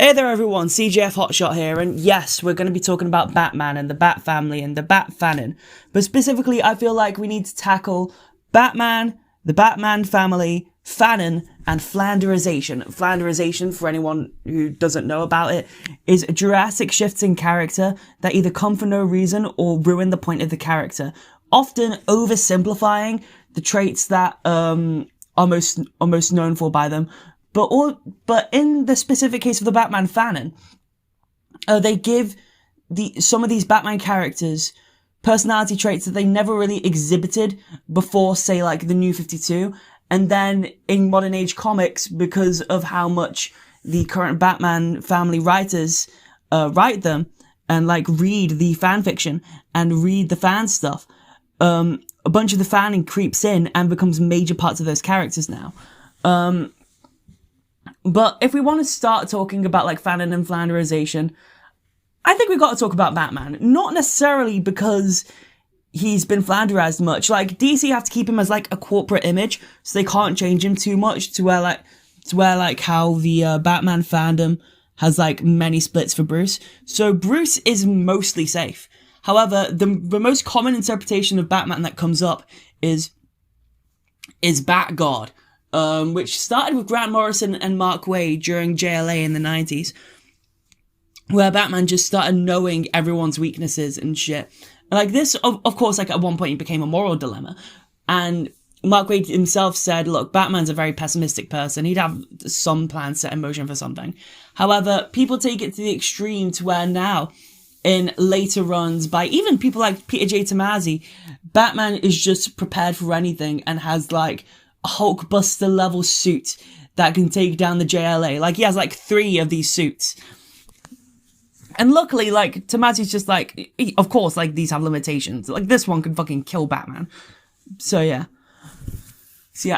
Hey there everyone, CJF Hotshot here, and yes, we're going to be talking about Batman and the Batfamily and the Fanon. But specifically, I feel like we need to tackle Batman, the Batman family, Fanon, and Flanderisation. Flanderisation, for anyone who doesn't know about it, is drastic shifts in character that either come for no reason or ruin the point of the character, often oversimplifying the traits that are most known for by them. But in the specific case of the Batman Fanon, they give some of these Batman characters personality traits that they never really exhibited before, say, like the New 52. And then in modern age comics, because of how much the current Batman family writers write them and like read the fan fiction and read the fan stuff, a bunch of the fanning creeps in and becomes major parts of those characters now. But if we want to start talking about like Fanon and Flanderisation, I think we've got to talk about Batman. Not necessarily because he's been Flanderized much. Like DC have to keep him as like a corporate image, so they can't change him too much to where how the Batman fandom has like many splits for Bruce. So Bruce is mostly safe. However, the most common interpretation of Batman that comes up is Bat-God. Which started with Grant Morrison and Mark Waid during JLA in the 90s, where Batman just started knowing everyone's weaknesses and shit. Like this, of course, like at one point it became a moral dilemma, and Mark Waid himself said, look, Batman's a very pessimistic person, he'd have some plans set in motion for something. However, people take it to the extreme to where now, in later runs by even people like Peter J. Tomasi, Batman is just prepared for anything and has like a Hulkbuster level suit that can take down the JLA. Like, he has like 3 of these suits. And luckily, like, Tomasi's just like, of course, like, these have limitations. Like, this one could fucking kill Batman. So, yeah.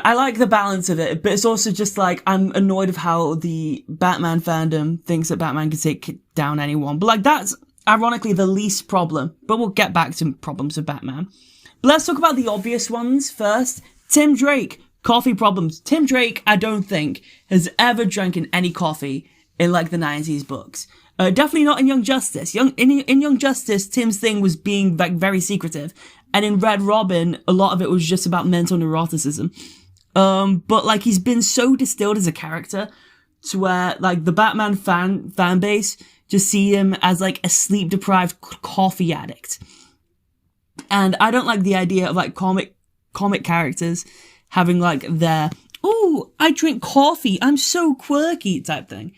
I like the balance of it, but it's also just like, I'm annoyed of how the Batman fandom thinks that Batman can take down anyone. But, like, that's ironically the least problem. But we'll get back to problems with Batman. But let's talk about the obvious ones first. Tim Drake. Coffee problems. Tim Drake, I don't think, has ever drank in any coffee in, like, the 90s books. Definitely not in Young Justice. In Young Justice, Tim's thing was being, like, very secretive. And in Red Robin, a lot of it was just about mental neuroticism. But, like, he's been so distilled as a character to where, like, the Batman fan base just see him as, like, a sleep-deprived coffee addict. And I don't like the idea of, like, comic characters having like their, ooh, I drink coffee, I'm so quirky type thing.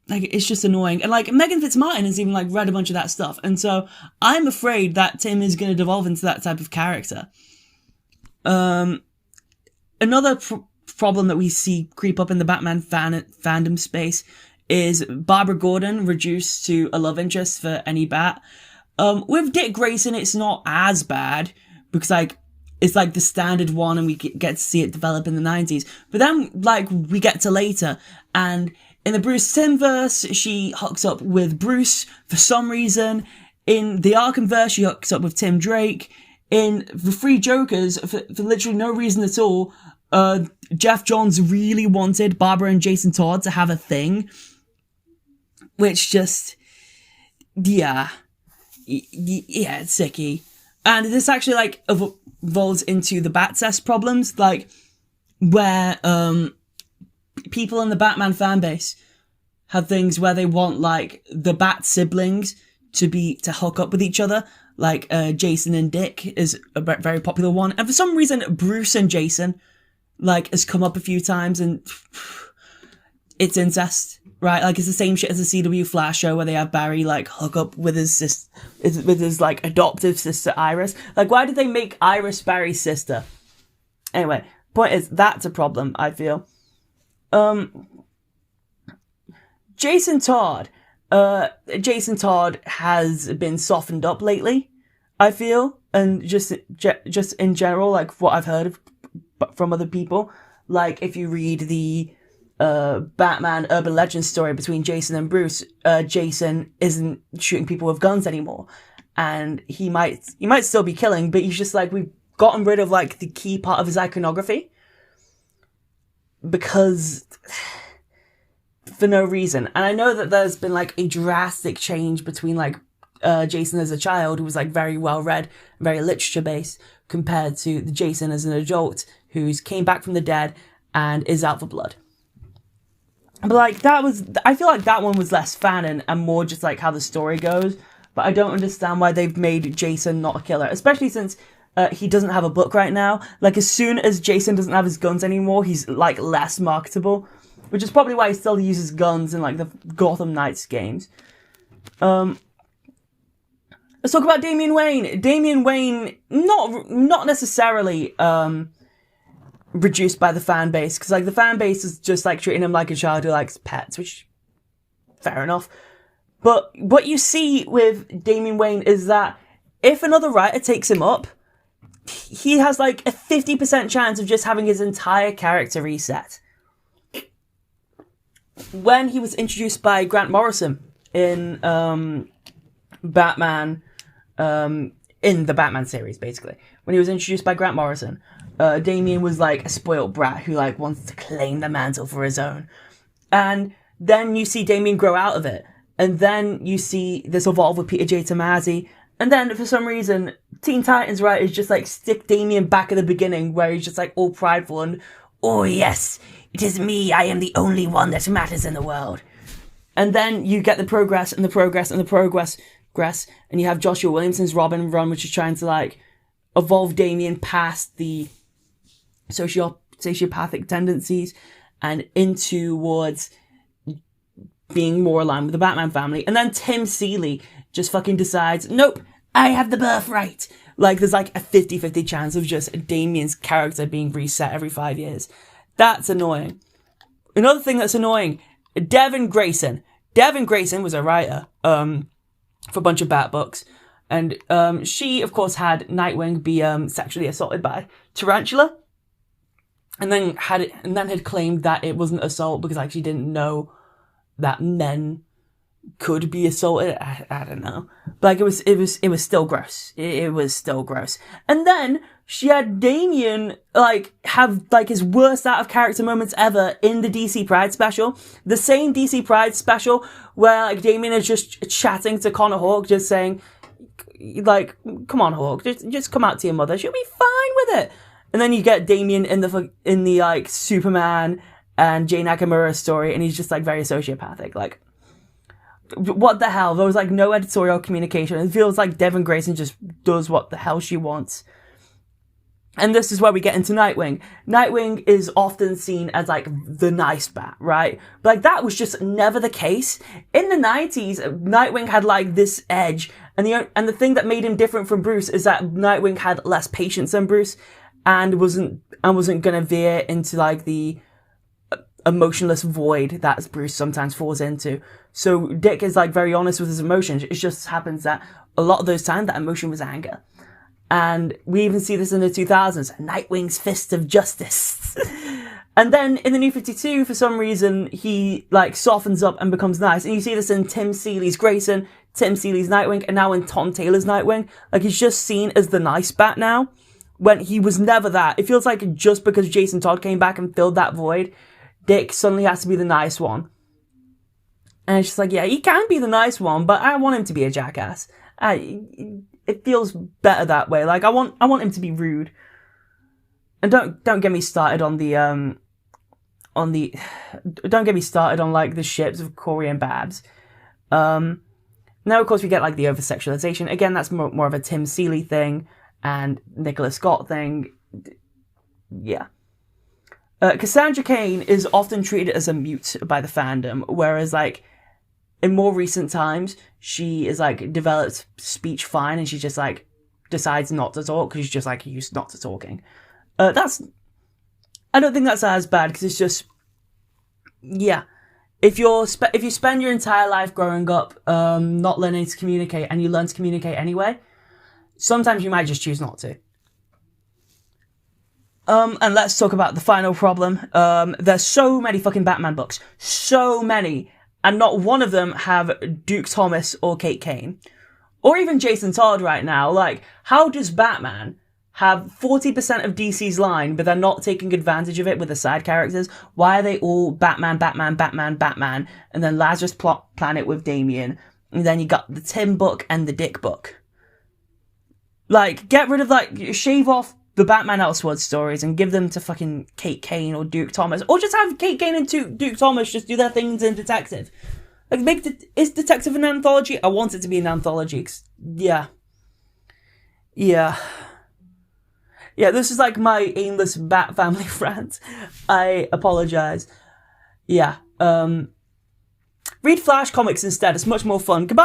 Like, it's just annoying. And like, Megan Fitzmartin has even like read a bunch of that stuff. And so I'm afraid that Tim is going to devolve into that type of character. Another problem that we see creep up in the Batman fandom space is Barbara Gordon reduced to a love interest for any Bat. With Dick Grayson, it's not as bad because like, it's like the standard one and we get to see it develop in the 90s. But then, like, we get to later, and in the Bruce Timm verse, she hooks up with Bruce for some reason. In the Arkham verse, she hooks up with Tim Drake. In the Three Jokers, for literally no reason at all, Jeff Johns really wanted Barbara and Jason Todd to have a thing. Which just, yeah, it's sicky. And this actually, like, evolves into the Bat-cest problems, like, where, people in the Batman fan base have things where they want, like, the Bat siblings to hook up with each other, like, Jason and Dick is a very popular one, and for some reason, Bruce and Jason, like, has come up a few times, and it's incest. Right, like, it's the same shit as the CW Flash show where they have Barry, like, hook up with his like, adoptive sister, Iris. Like, why did they make Iris Barry's sister? Anyway, point is, that's a problem, I feel. Jason Todd. Jason Todd has been softened up lately, I feel. And just in general, like, what I've heard from other people. Like, if you read the Batman urban legend story between Jason and Bruce, Jason isn't shooting people with guns anymore, and he might still be killing, but he's just like, we've gotten rid of like the key part of his iconography, because for no reason. And I know that there's been like a drastic change between like Jason as a child, who was like very well read, very literature based, compared to the Jason as an adult who's came back from the dead and is out for blood. But like I feel like that one was less Fanon and more just like how the story goes. But I don't understand why they've made Jason not a killer, especially since he doesn't have a book right now. Like, as soon as Jason doesn't have his guns anymore, he's like less marketable, which is probably why he still uses guns in like the Gotham Knights games. Let's talk about Damian Wayne. Damian Wayne, not necessarily reduced by the fan base, because like the fan base is just like treating him like a child who likes pets, which fair enough. But what you see with Damian Wayne is that if another writer takes him up, he has like a 50% chance of just having his entire character reset. When he was introduced by Grant Morrison in Batman, in the Batman series, basically, when he was introduced by Grant Morrison, Damian was like a spoiled brat who like wants to claim the mantle for his own. And then you see Damian grow out of it. And then you see this evolve with Peter J. Tomasi. And then, for some reason, Teen Titans writers just, like, stick Damian back at the beginning, where he's just, like, all prideful and, oh, yes, it is me, I am the only one that matters in the world. And then you get the progress, and you have Joshua Williamson's Robin run, which is trying to, like, evolve Damian past the sociopathic tendencies and in towards being more aligned with the Batman family. And then Tim Seeley just fucking decides, nope, I have the birthright. Like, there's like a 50-50 chance of just Damian's character being reset every 5 years. That's annoying. Another thing that's annoying, Devin Grayson. Devin Grayson was a writer for a bunch of Bat books. And she, of course, had Nightwing be sexually assaulted by Tarantula. And then had claimed that it wasn't assault because like she didn't know that men could be assaulted. I don't know. But like it was still gross. It was still gross. And then she had Damian like have like his worst out of character moments ever in the DC Pride special. The same DC Pride special where like Damian is just chatting to Connor Hawke, just saying like, come on Hawke, just come out to your mother. She'll be fine with it. And then you get Damian in the like Superman and Jay Nakamura story, and he's just like very sociopathic. Like, what the hell? There was like no editorial communication. It feels like Devin Grayson just does what the hell she wants. And this is where we get into Nightwing. Nightwing is often seen as like the nice bat, right? But like that was just never the case. In the 90s, Nightwing had like this edge, and the thing that made him different from Bruce is that Nightwing had less patience than Bruce, and wasn't gonna veer into like the emotionless void that Bruce sometimes falls into. So Dick is like very honest with his emotions. It just happens that a lot of those times that emotion was anger. And we even see this in the 2000s, Nightwing's Fist of Justice. And then in the New 52, for some reason, he like softens up and becomes nice. And you see this in Tim Seeley's Grayson, Tim Seeley's Nightwing, and now in Tom Taylor's Nightwing. Like he's just seen as the nice bat now, when he was never that. It feels like just because Jason Todd came back and filled that void, Dick suddenly has to be the nice one. And it's just like, yeah, he can be the nice one, but I want him to be a jackass. It feels better that way. Like I want him to be rude. And don't get me started on the don't get me started on like the ships of Corey and Babs. Now of course we get like the over-sexualization. Again, that's more of a Tim Seeley thing and Nicholas Scott thing. Yeah. Cassandra Cain is often treated as a mute by the fandom, whereas like in more recent times she is like developed speech fine and she just like decides not to talk because she's just like used not to talking. I don't think that's as bad because it's just, yeah. If you spend your entire life growing up not learning to communicate and you learn to communicate anyway, sometimes you might just choose not to. And let's talk about the final problem. There's so many fucking Batman books. So many. And not one of them have Duke Thomas or Kate Kane. Or even Jason Todd right now. Like, how does Batman have 40% of DC's line, but they're not taking advantage of it with the side characters? Why are they all Batman, Batman, Batman, Batman, and then Lazerous Planet with Damian, and then you got the Tim book and the Dick book? Like, get rid of, like, shave off the Batman Elseworlds stories and give them to fucking Kate Kane or Duke Thomas. Or just have Kate Kane and Duke Thomas just do their things in Detective. Like, is Detective an anthology? I want it to be an anthology. Yeah, this is like my aimless Batfamily rant. I apologize. Yeah, read Flash comics instead. It's much more fun. Goodbye.